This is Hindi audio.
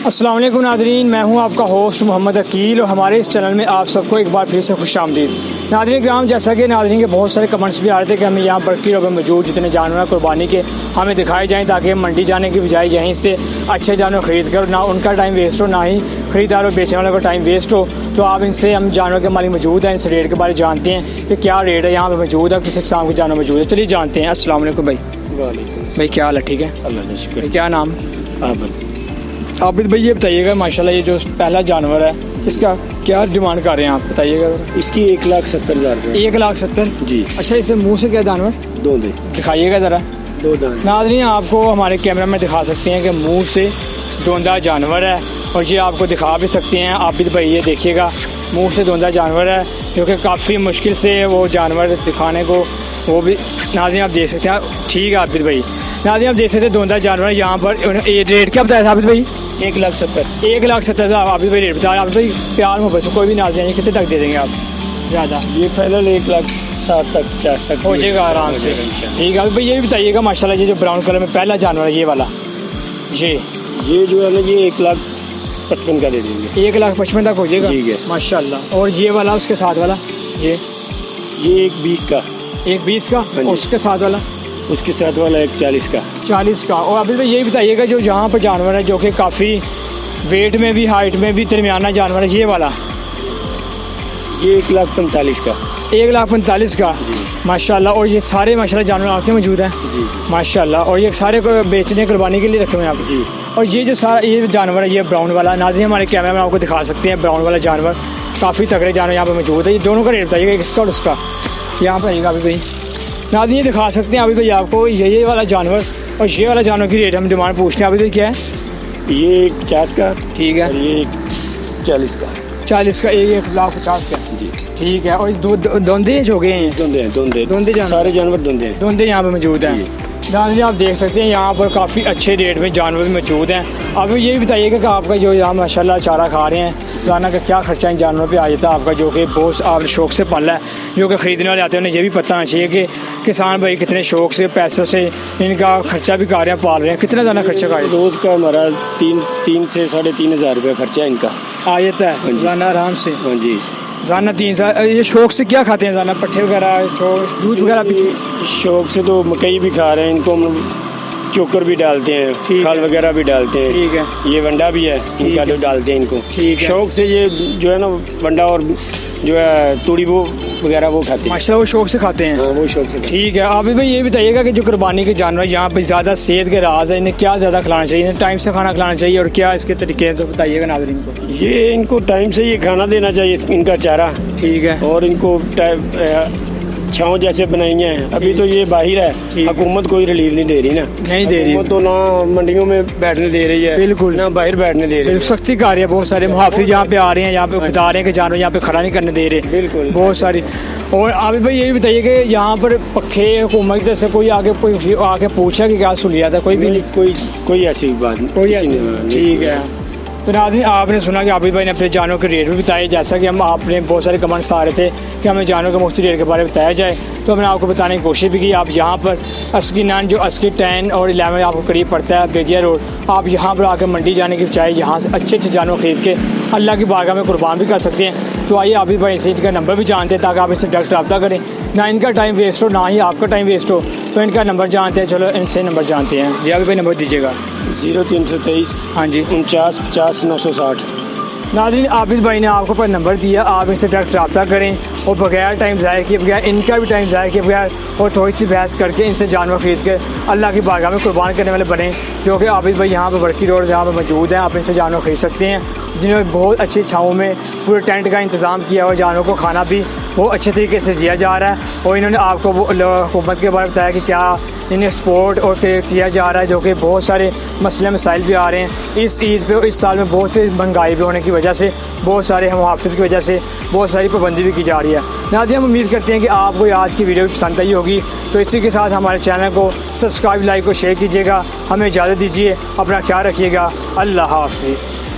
अस्सलाम वालेकुम नादरीन, मैं हूं आपका होस्ट मोहम्मद अकील और हमारे इस चैनल में आप सबको एक बार फिर से खुशामदीद। नादरीन ग्राम, जैसा कि नादरीन के बहुत सारे कमेंट्स भी आ रहे थे कि हमें यहाँ बरकी रोड में मौजूद जितने जानवर हैं कुर्बानी के हमें दिखाए जाएँ, ताकि हम मंडी जाने की बजाय यहीं से अच्छे जानवर ख़रीद कर ना उनका टाइम वेस्ट हो, ना ही ख़रीदार और बेचने वाले का टाइम वेस्ट हो। तो आप इनसे, हम जानवर के मालिक मौजूद हैं, इनसे रेट के बारे में जानते हैं कि क्या रेट है यहाँ पर मौजूद है, किस किस्म के जानवर मौजूद है। चलिए जानते हैं। अस्सलाम वालेकुम भाई। भाई क्या हाल है? ठीक है, अल्लाह का शुक्र। क्या नाम? आबिद। भाई ये बताइएगा, माशाल्लाह ये जो पहला जानवर है इसका क्या डिमांड कर रहे हैं आप, बताइएगा। इसकी 1,70,000 रुपये। 1,70,000 जी। अच्छा, इसे मुंह से क्या जानवर दो दे दिखाइएगा ज़रा। दो दान। नाज़रीन आपको हमारे कैमरा में दिखा सकते हैं कि मुंह से धोंधा जानवर है, और ये आपको दिखा भी सकते हैं आबिद भाई, ये देखिएगा मुंह से धोंधा जानवर है, जो कि काफ़ी मुश्किल से वो जानवर दिखाने को, वो भी नाज़रीन आप देख सकते हैं। ठीक है आबिद भाई, नाज़रीन आप देख सकते हैं धोंधा जानवर यहाँ पर। ये रेट क्या बताया था आबिद भाई? 1,70,000। 1,70,000 आबिद भाई रेट बताया। आबिद भाई प्यार मोहब्बत से कोई भी नाज़रीन कितने तक दे देंगे आप? ज़्यादा ये फाइनल 1,60,000 तक 50 तक हो जाएगा आराम से। ठीक है आबिद भाई, ये भी बताइएगा माशाल्लाह ये जो ब्राउन कलर में पहला जानवर है ये वाला, ये जो है ना, ये 1,55,000 का दे देंगे। 1,55,000 तक हो जाएगा। ठीक है माशाल्लाह। और ये वाला उसके साथ वाला, ये 1,20,000 का। 1,20,000 का, हाँ जी। और उसके साथ वाला उसके साथ वाला 1,40,000 का। 40 का। और अभी भाई ये बताइएगा जो यहाँ पर जानवर है जो कि काफ़ी वेट में भी, हाइट में भी दरमियाना जानवर है, ये वाला ये 1,45,000 का। 1,45,000 का। माशाल्लाह। और ये सारे माशाल्लाह जानवर आपके मौजूद हैं? जी माशाल्लाह। और ये सारे को बेचने कुर्बानी के लिए रखे हुए हैं आप? जी। और ये जो सारा ये जानवर है, ये ब्राउन वाला, नाज़रीन हमारे कैमरा में आपको दिखा सकते हैं, ब्राउन वाला जानवर काफ़ी तगड़े जानवर यहाँ पर मौजूद है। ये दोनों का रेट बताइएगा, इसका और उसका। यहाँ पर आइएगा अभी भाई, नाज़रीन ये दिखा सकते हैं अभी भाई आपको, ये वाला जानवर और ये वाला जानवर की रेट हम डिमांड पूछते हैं अभी भाई क्या है? ये 50 का। ठीक है। और ये 40 का। 40 का। 1,50,000 का। जी। ठीक है। और इस दोंदे जो गए हैं, दोंदे जानवर, सारे जानवर दोंदे हैं। दोंदे यहाँ पे मौजूद हैं। नाज़रीन आप देख सकते हैं यहाँ पर काफ़ी अच्छे रेट में जानवर भी मौजूद हैं। अब ये भी बताइएगा कि आपका जो यहाँ माशाल्लाह चारा खा रहे हैं, जाना का क्या खर्चा इन जानवरों पे आ जाता है आपका, जो कि बहुत आप शौक़ से पाला है, जो कि ख़रीदने वाले आते हैं उन्हें ये भी पता होना चाहिए कि किसान भाई कितने शौक़ से, पैसों से इनका खर्चा भी कर रहे हैं, पाल रहे हैं। कितना ज़्यादा खर्चा का रोज़ का हमारा 3 से 3,500 रुपये खर्चा है इनका आ जाता है जाना आराम से? हाँ जी। जाना 3 ये शौक़ से क्या खाते हैं जाना? पट्ठे वगैरह, दूध वगैरह भी? शौक से तो मकई भी खा रहे हैं, इनको हम चोकर भी डालते हैं, खल वगैरह भी डालते हैं। ठीक है। ये वंडा भी है, इनका तो डालते हैं इनको। ठीक है। शौक से ये जो है ना वंडा और जो है तूड़ी वो वगैरह वो खाते हैं। माशाल्लाह वो शौक़ से खाते हैं। हाँ, वो शौक से। ठीक है। आप भाई ये बताइएगा कि जो कुर्बानी के जानवर यहाँ पे ज़्यादा सेहत के राज है, इन्हें क्या ज़्यादा खिलाना चाहिए, इन्हें टाइम से खाना खिलाना चाहिए, और क्या इसके तरीके हैं तो बताइएगा नाज़रीन को। ये इनको टाइम से ये खाना देना चाहिए, इनका चारा। ठीक है। और इनको छाँव जैसे बनाई हैं। अभी तो ये बाहर है, हुकूमत कोई रिलीफ नहीं दे रही ना, नहीं दे रही। तो ना मंडियों में बैठने दे रही है, बिल्कुल, ना बाहर बैठने दे रही है। सख्ती कर रही है। बहुत सारे मुहाफिज यहाँ पे आ रहे हैं, यहाँ पे बता रहे हैं कि जानवर यहाँ पे खड़ा नहीं करने दे रहे। बिल्कुल, बहुत सारी। और आप भाई ये भी बताइए कि यहाँ पर पखे हुकूमत की तरफ से कोई आके पूछा कि क्या सुलिया था? कोई भी नहीं, कोई ऐसी बात नहीं, कोई ऐसी नहीं। ठीक है। तो नाज़रीन आपने सुना कि आबिद भाई ने अपने जानवरों के रेट भी बताए, जैसा कि हम आपने बहुत सारे कमेंट्स आ रहे थे कि हमें जानवरों के मुफ्त रेट के बारे में बताया जाए, तो हमने आपको बताने की कोशिश भी की। आप यहाँ पर अस्किनान जो अस्की 10 और 11 आपको करीब पड़ता है बेदिया रोड, आप यहाँ पर आकर मंडी जाने की बजाय यहाँ से अच्छे अच्छे जानवर ख़रीद के अल्लाह की बारगाह में कुर्बान भी कर सकते हैं। तो आइए आबिद भाई से इनका नंबर भी जानते हैं, ताकि आप इनसे डायरेक्ट रब्ता करें, ना इनका टाइम वेस्ट हो ना ही आपका टाइम वेस्ट हो। तो इनका नंबर जानते हैं। चलो इनसे नंबर जानते हैं। जी आबिद भाई नंबर दीजिएगा। 0323। हाँ जी। 49,50,960। नाज़रीन आबिद भाई ने आपको पर नंबर दिया, आप इनसे डायरेक्ट रब्ता करें और बगैर टाइम ज़ाया किए बगैर, इनका भी टाइम ज़ाया किए बगैर, और थोड़ी सी बहस करके इनसे जानवर ख़रीद के अल्लाह की बारगाह में कुर्बान करने वाले बने, जो कि आबिद भाई यहाँ पर बरकी रोड यहाँ पर मौजूद हैं। आप इनसे जानवर ख़रीद सकते हैं, जिन्होंने बहुत अच्छी छाँव में पूरे टेंट का इंतज़ाम किया हुआ, जानवरों को खाना भी बहुत अच्छे तरीके से दिया जा रहा है। और इन्होंने आपको हुकूमत के बारे में बताया कि क्या इन्हें सपोर्ट और किया जा रहा है, जो कि बहुत सारे मसले मसाइल भी आ रहे हैं इस ईद पे। इस साल में बहुत सी महंगाई भी होने की वजह से, बहुत सारे मुहाफ़िज़ की वजह से बहुत सारी पाबंदी भी की जा रही है। नाज़रीन हम उम्मीद करते हैं कि आपको आज की वीडियो पसंद आई होगी, तो इसी के साथ हमारे चैनल को सब्सक्राइब, लाइक और शेयर कीजिएगा। हमें इजाज़त दीजिए, अपना ख्याल रखिएगा। अल्लाह हाफ़िज़।